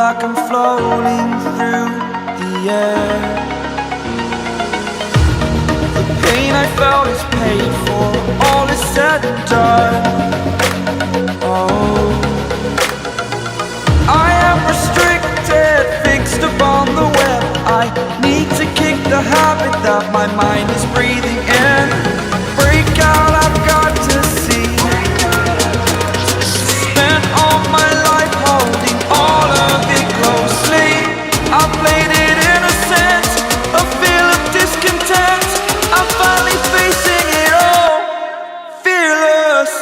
like I'm floating through the air. The pain I felt is paid for, all is said and done. Oh, I am restricted, fixed upon the web. I need to kick the habit that my mind is breathing in. Break out, I've got to see. Spent all my life holding all of it closely. I played it innocent, a feel of discontent. I'm finally facing it all, fearless.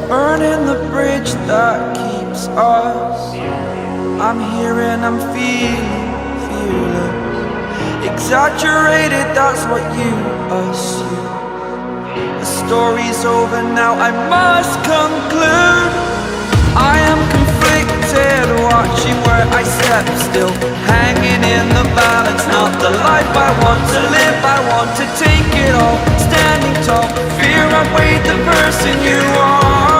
Burning the bridge that keeps us. I'm here and I'm feeling fearless. Exaggerated, that's what you assume. The story's over now, I must conclude. I am conflicted, watching where I step still, hanging in the balance. Not the life I want to live, I want to take it all. Standing tall, fear I've weighed the person you are.